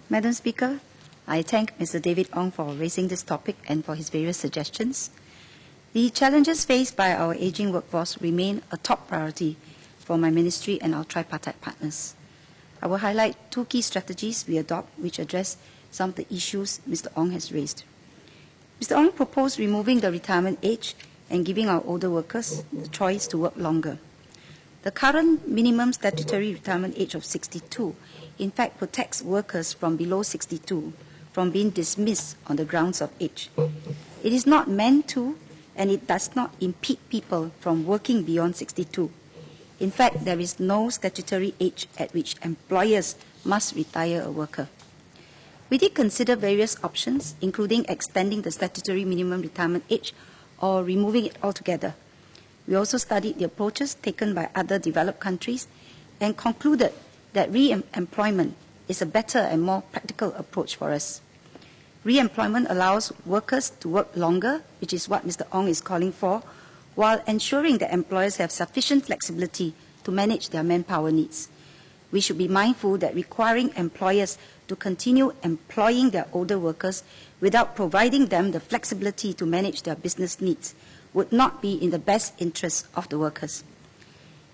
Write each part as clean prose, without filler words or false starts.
Madam Speaker, I thank Mr. David Ong for raising this topic and for his various suggestions. The challenges faced by our ageing workforce remain a top priority for my ministry and our tripartite partners. I will highlight two key strategies we adopt which address some of the issues Mr. Ong has raised. Mr. Ong proposed removing the retirement age and giving our older workers the choice to work longer. The current minimum statutory retirement age of 62 in fact protects workers from below 62 from being dismissed on the grounds of age. It is not meant to, and it does not impede people from working beyond 62. In fact, there is no statutory age at which employers must retire a worker. We did consider various options, including extending the statutory minimum retirement age or removing it altogether. We also studied the approaches taken by other developed countries and concluded that re-employment is a better and more practical approach for us. Re-employment allows workers to work longer, which is what Mr. Ong is calling for, while ensuring that employers have sufficient flexibility to manage their manpower needs. We should be mindful that requiring employers to continue employing their older workers without providing them the flexibility to manage their business needs would not be in the best interest of the workers.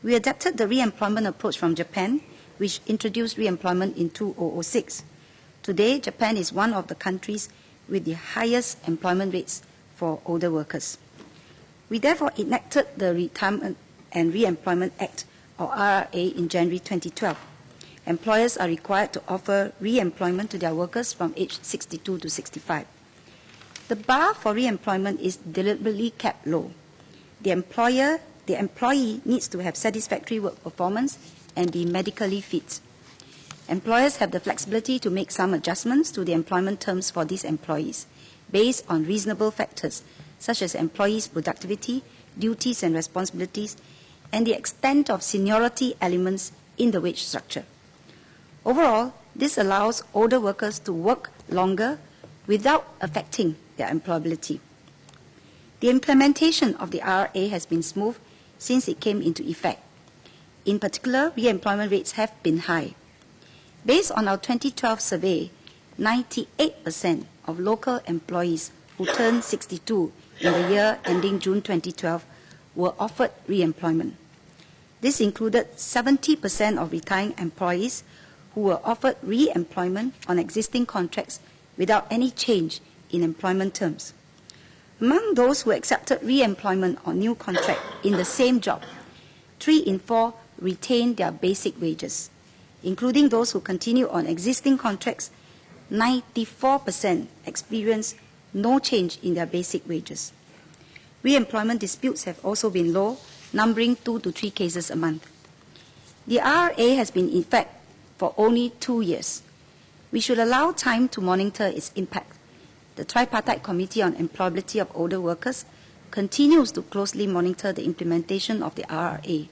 We adapted the re-employment approach from Japan, which introduced re-employment in 2006. Today, Japan is one of the countries with the highest employment rates for older workers. We therefore enacted the Retirement and Re-employment Act, or RRA, in January 2012. Employers are required to offer re-employment to their workers from age 62 to 65. The bar for re-employment is deliberately kept low. The employee needs to have satisfactory work performance and be medically fit. Employers have the flexibility to make some adjustments to the employment terms for these employees based on reasonable factors such as employees' productivity, duties and responsibilities, and the extent of seniority elements in the wage structure. Overall, this allows older workers to work longer without affecting their employability. The implementation of the RRA has been smooth since it came into effect. In particular, re-employment rates have been high. Based on our 2012 survey, 98% of local employees who turned 62 in the year ending June 2012 were offered re-employment. This included 70% of retiring employees who were offered re-employment on existing contracts without any change in employment terms. Among those who accepted re-employment on new contract in the same job, 3 in 4 retained their basic wages. Including those who continue on existing contracts, 94% experienced no change in their basic wages. Re-employment disputes have also been low, numbering 2 to 3 cases a month. The RRA has been in effect for only 2 years. We should allow time to monitor its impact. The Tripartite Committee on Employability of Older Workers continues to closely monitor the implementation of the RRA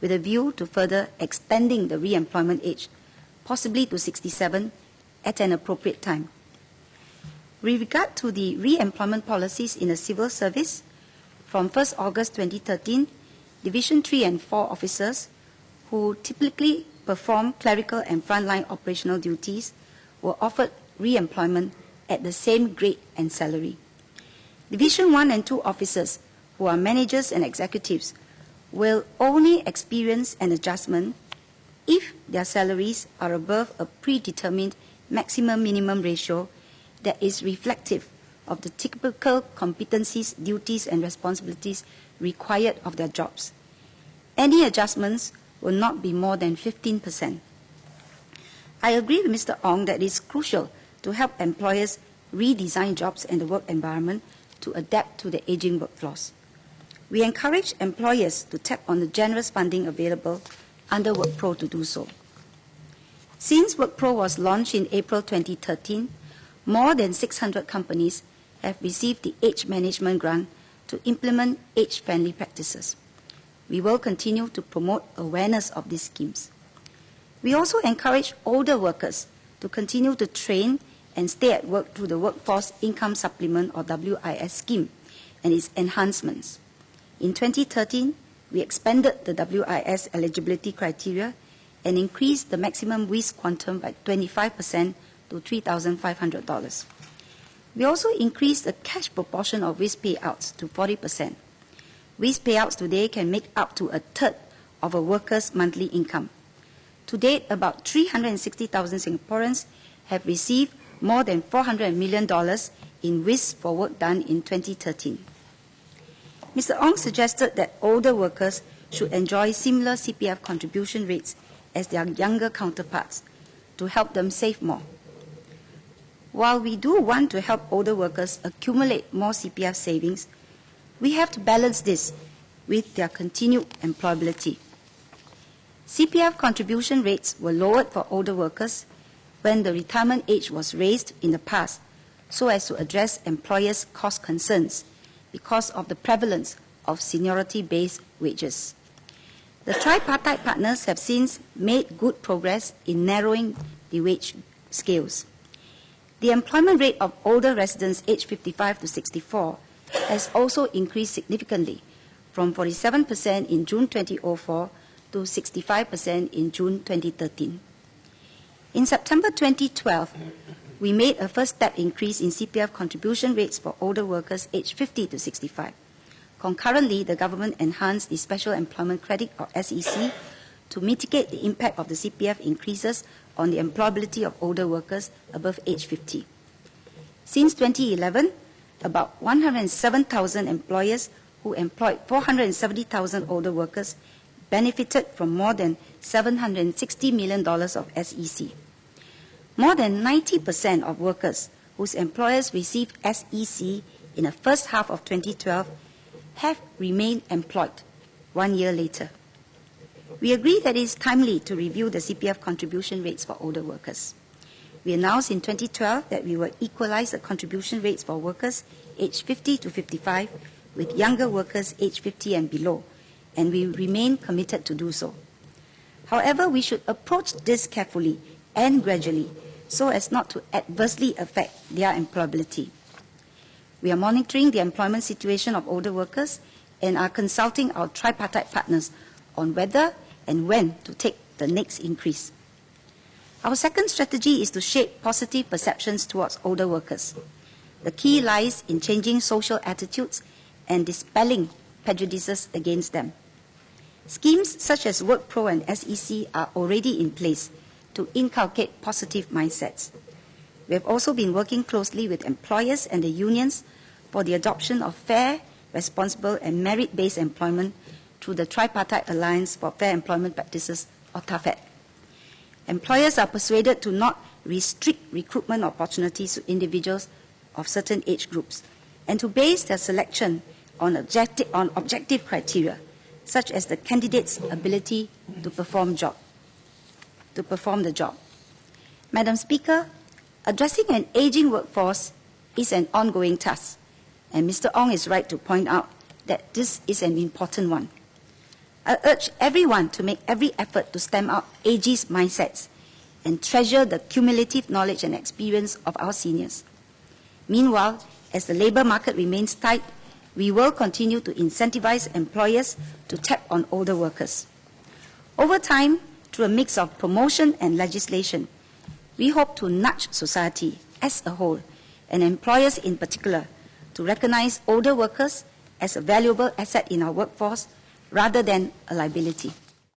with a view to further extending the re-employment age, possibly to 67 at an appropriate time. With regard to the re-employment policies in the civil service, from 1st August 2013, Division 3 and 4 officers who typically perform clerical and frontline operational duties were offered re-employment at the same grade and salary. Division 1 and 2 officers who are managers and executives will only experience an adjustment if their salaries are above a predetermined maximum minimum ratio that is reflective of the typical competencies, duties and responsibilities required of their jobs. Any adjustments will not be more than 15%. I agree with Mr. Ong that it is crucial to help employers redesign jobs and the work environment to adapt to the aging workforce. We encourage employers to tap on the generous funding available under WorkPro to do so. Since WorkPro was launched in April 2013, more than 600 companies have received the Age Management Grant to implement age-friendly practices. We will continue to promote awareness of these schemes. We also encourage older workers to continue to train and stay at work through the Workforce Income Supplement, or WIS scheme, and its enhancements. In 2013, we expanded the WIS eligibility criteria and increased the maximum WIS quantum by 25% to $3,500. We also increased the cash proportion of WIS payouts to 40%. WIS payouts today can make up to a third of a worker's monthly income. To date, about 360,000 Singaporeans have received more than $400 million in WIS for work done in 2013. Mr. Ong suggested that older workers should enjoy similar CPF contribution rates as their younger counterparts to help them save more. While we do want to help older workers accumulate more CPF savings, we have to balance this with their continued employability. CPF contribution rates were lowered for older workers when the retirement age was raised in the past so as to address employers' cost concerns because of the prevalence of seniority-based wages. The tripartite partners have since made good progress in narrowing the wage scales. The employment rate of older residents aged 55 to 64 has also increased significantly from 47% in June 2004 to 65% in June 2013. In September 2012, we made a first step increase in CPF contribution rates for older workers aged 50 to 65. Concurrently, the government enhanced the Special Employment Credit, or SEC, to mitigate the impact of the CPF increases on the employability of older workers above age 50. Since 2011, about 107,000 employers who employed 470,000 older workers benefited from more than $760 million of SEC. More than 90% of workers whose employers received SEC in the first half of 2012 have remained employed 1 year later. We agree that it is timely to review the CPF contribution rates for older workers. We announced in 2012 that we will equalize the contribution rates for workers aged 50 to 55 with younger workers aged 50 and below, and we remain committed to do so. However, we should approach this carefully and gradually so as not to adversely affect their employability. We are monitoring the employment situation of older workers and are consulting our tripartite partners on whether and when to take the next increase. Our second strategy is to shape positive perceptions towards older workers. The key lies in changing social attitudes and dispelling prejudices against them. Schemes such as WorkPro and SEC are already in place to inculcate positive mindsets. We have also been working closely with employers and the unions for the adoption of fair, responsible and merit-based employment through the Tripartite Alliance for Fair Employment Practices, or TAFEP. Employers are persuaded to not restrict recruitment opportunities to individuals of certain age groups and to base their selection on objective criteria, such as the candidate's ability to perform the job. Madam Speaker, addressing an aging workforce is an ongoing task, and Mr. Ong is right to point out that this is an important one. I urge everyone to make every effort to stamp out ageist mindsets and treasure the cumulative knowledge and experience of our seniors. Meanwhile, as the labour market remains tight, we will continue to incentivize employers to tap on older workers. Over time, through a mix of promotion and legislation, we hope to nudge society as a whole, and employers in particular, to recognize older workers as a valuable asset in our workforce rather than a liability.